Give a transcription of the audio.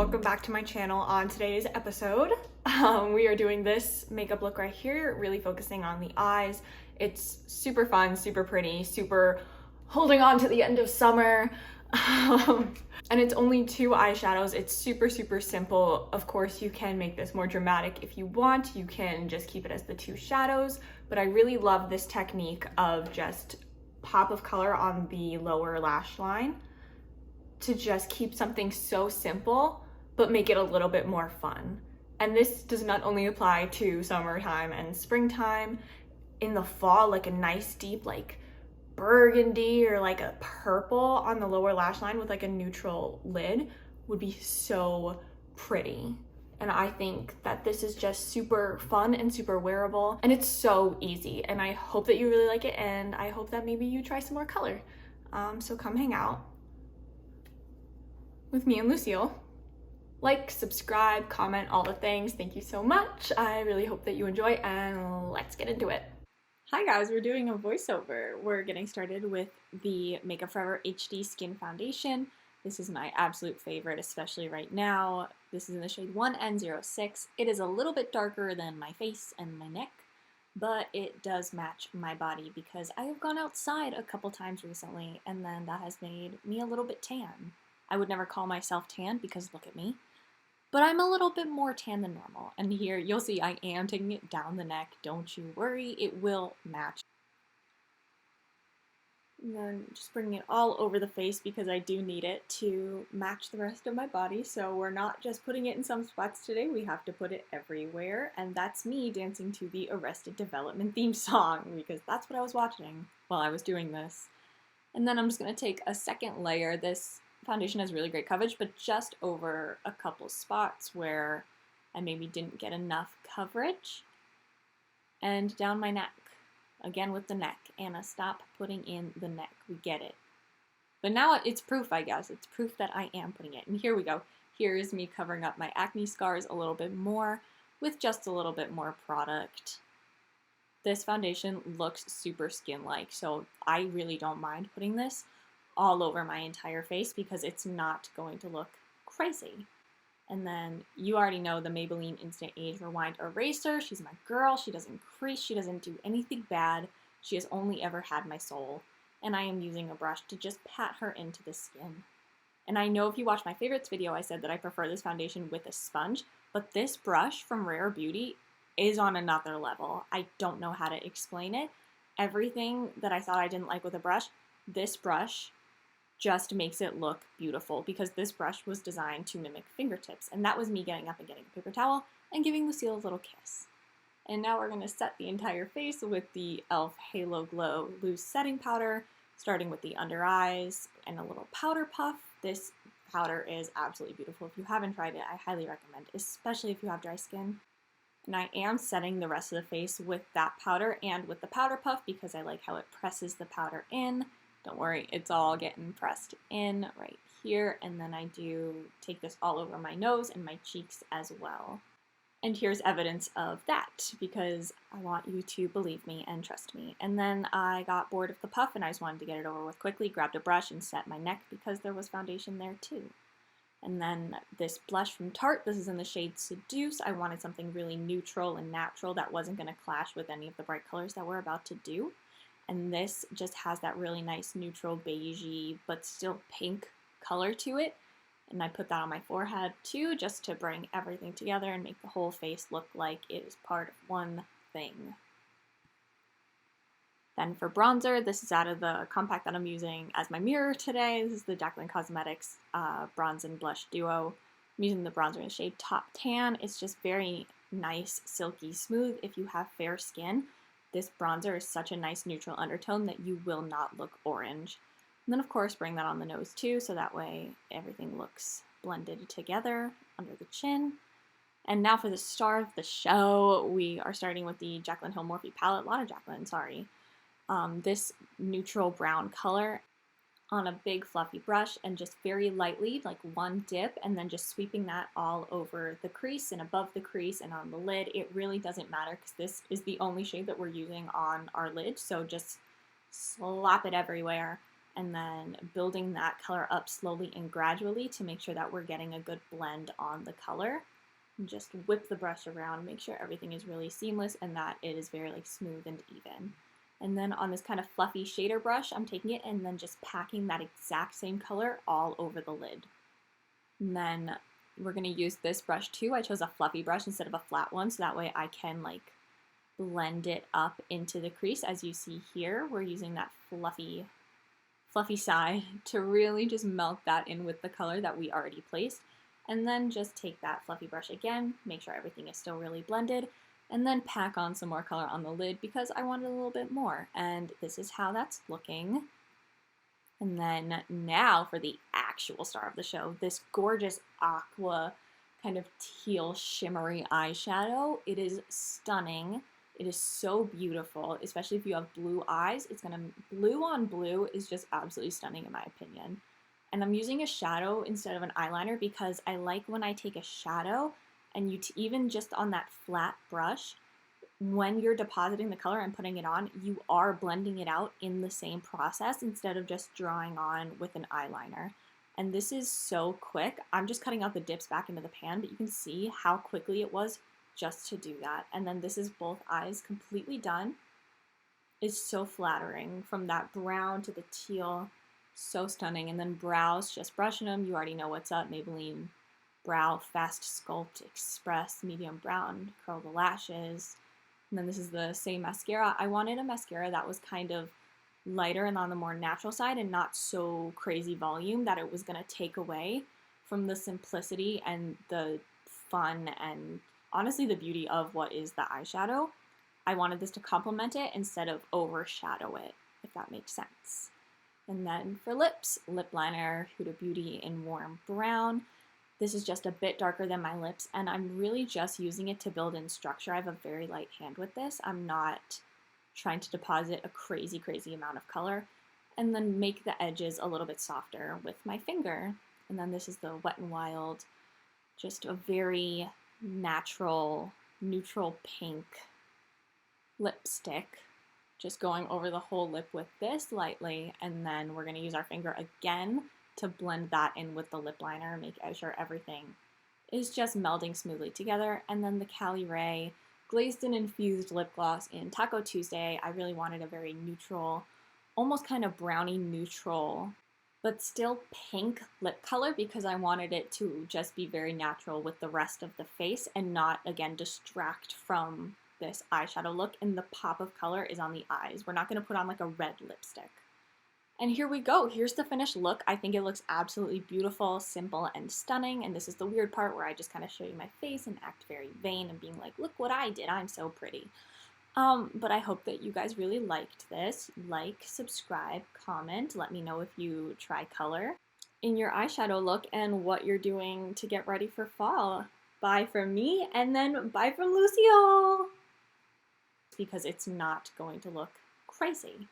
welcome back to my channel. On today's episode, we are doing this makeup look right here, really focusing on the eyes. It's super fun, super pretty, super holding on to the end of summer. And it's only 2 eyeshadows. It's super simple. Of course, you can make this more dramatic if you want. You can just keep it as the 2 shadows, but I really love this technique of just pop of color on the lower lash line to just keep something so simple, but make it a little bit more fun. And this does not only apply to summertime and springtime. In the fall, like a nice deep like burgundy or like a purple on the lower lash line with like a neutral lid would be so pretty. And I think that this is just super fun and super wearable, and it's so easy. And I hope that you really like it, and I hope that maybe you try some more color. So come hang out with me and Lucille. Like, subscribe, comment, all the things. Thank you so much. I really hope that you enjoy, and let's get into it. Hi guys, we're doing a voiceover. We're getting started with the Makeup Forever HD Skin Foundation. This is my absolute favorite, especially right now. This is in the shade 1N06. It is a little bit darker than my face and my neck, but it does match my body because I have gone outside a couple times recently, and then that has made me a little bit tan. I would never call myself tan because look at me, but I'm a little bit more tan than normal. And here you'll see I am taking it down the neck. Don't you worry, it will match. And then just bringing it all over the face because I do need it to match the rest of my body. So we're not just putting it in some spots today, we have to put it everywhere. And that's me dancing to the Arrested Development theme song because that's what I was watching while I was doing this. And then I'm just gonna take a second layer. This foundation has really great coverage, but just over a couple spots where I maybe didn't get enough coverage. And down my neck, again with the neck. Anna, stop putting in the neck, we get it. But now it's proof, I guess. It's proof that I am putting it. And here we go. Here is me covering up my acne scars a little bit more with just a little bit more product. This foundation looks super skin-like, so I really don't mind putting this all over my entire face because it's not going to look crazy. And then you already know the Maybelline Instant Age Rewind Eraser. She's my girl. She doesn't crease. She doesn't do anything bad. She has only ever had my soul. And I am using a brush to just pat her into the skin. And I know if you watched my favorites video, I said that I prefer this foundation with a sponge, but this brush from Rare Beauty is on another level. I don't know how to explain it. Everything that I thought I didn't like with a brush, this brush just makes it look beautiful because this brush was designed to mimic fingertips, and that was me getting up and getting a paper towel and giving Lucille a little kiss. And now we're going to set the entire face with the E.l.f. Halo Glow Loose Setting Powder, starting with the under eyes and a little powder puff. This powder is absolutely beautiful. If you haven't tried it, I highly recommend, especially if you have dry skin. And I am setting the rest of the face with that powder and with the powder puff because I like how it presses the powder in. Don't worry, it's all getting pressed in right here, and then I do take this all over my nose and my cheeks as well. And here's evidence of that because I want you to believe me and trust me. And then I got bored of the puff and I just wanted to get it over with quickly, grabbed a brush and set my neck because there was foundation there too. And then this blush from Tarte, this is in the shade Seduce. I wanted something really neutral and natural that wasn't going to clash with any of the bright colors that we're about to do. And this just has that really nice neutral beigey but still pink color to it. And I put that on my forehead too, just to bring everything together and make the whole face look like it is part of one thing. Then for bronzer, this is out of the compact that I'm using as my mirror today. This is the Jaclyn Cosmetics Bronze and Blush Duo. I'm using the bronzer in the shade Top Tan. It's just very nice, silky smooth if you have fair skin. This bronzer is such a nice neutral undertone that you will not look orange. And then of course bring that on the nose too, so that way everything looks blended together under the chin. And now for the star of the show, we are starting with the Jaclyn Hill Morphe palette. A lot of Jaclyn, sorry. This neutral brown color on a big fluffy brush and just very lightly, like one dip, and then just sweeping that all over the crease and above the crease and on the lid. It really doesn't matter because this is the only shade that we're using on our lid, so just slap it everywhere. and then building that color up slowly and gradually to make sure that we're getting a good blend on the color. And just whip the brush around, make sure everything is really seamless and that it is very like smooth and even. And then on this kind of fluffy shader brush, I'm taking it and then just packing that exact same color all over the lid. And then we're going to use this brush too. I chose a fluffy brush instead of a flat one, so that way I can like blend it up into the crease. As you see here, we're using that fluffy side to really just melt that in with the color that we already placed. And then just take that fluffy brush again, make sure everything is still really blended, and then pack on some more color on the lid because I wanted a little bit more. And this is how that's looking. And then now for the actual star of the show, this gorgeous aqua kind of teal shimmery eyeshadow. It is stunning. It is so beautiful, especially if you have blue eyes. Blue on blue is just absolutely stunning in my opinion. And I'm using a shadow instead of an eyeliner because I like when I take a shadow and even just on that flat brush, when you're depositing the color and putting it on, you are blending it out in the same process instead of just drawing on with an eyeliner. And this is so quick. I'm just cutting out the dips back into the pan, but you can see how quickly it was just to do that. And then this is both eyes completely done. It's so flattering from that brown to the teal. So stunning. And then brows, just brushing them. You already know what's up. Maybelline Brow Fast Sculpt Express Medium Brown. Curl the lashes. And then this is the Saie Mascara. I wanted a mascara that was kind of lighter and on the more natural side and not so crazy volume that it was going to take away from the simplicity and the fun and honestly the beauty of what is the eyeshadow. I wanted this to complement it instead of overshadow it, if that makes sense. And then for lips, lip liner, Huda Beauty in Warm Brown. This is just a bit darker than my lips, and I'm really just using it to build in structure. I have a very light hand with this. I'm not trying to deposit a crazy amount of color. And then make the edges a little bit softer with my finger. And then this is the Wet n Wild, just a very natural, neutral pink lipstick. Just going over the whole lip with this lightly, and then we're going to use our finger again to blend that in with the lip liner, make sure everything is just melding smoothly together. And then the Caliray Glazed and Infused lip gloss in Taco Tuesday. I really wanted a very neutral, almost kind of brownie neutral, but still pink lip color because I wanted it to just be very natural with the rest of the face and not, again, distract from this eyeshadow look. And the pop of color is on the eyes. We're not going to put on like a red lipstick. And here we go. Here's the finished look. I think it looks absolutely beautiful, simple, and stunning. And this is the weird part where I just kind of show you my face and act very vain and being like, look what I did. I'm so pretty. But I hope that you guys really liked this. Like, subscribe, comment. Let me know if you try color in your eyeshadow look and what you're doing to get ready for fall. Bye from me, and then bye from Lucille. Because it's not going to look crazy.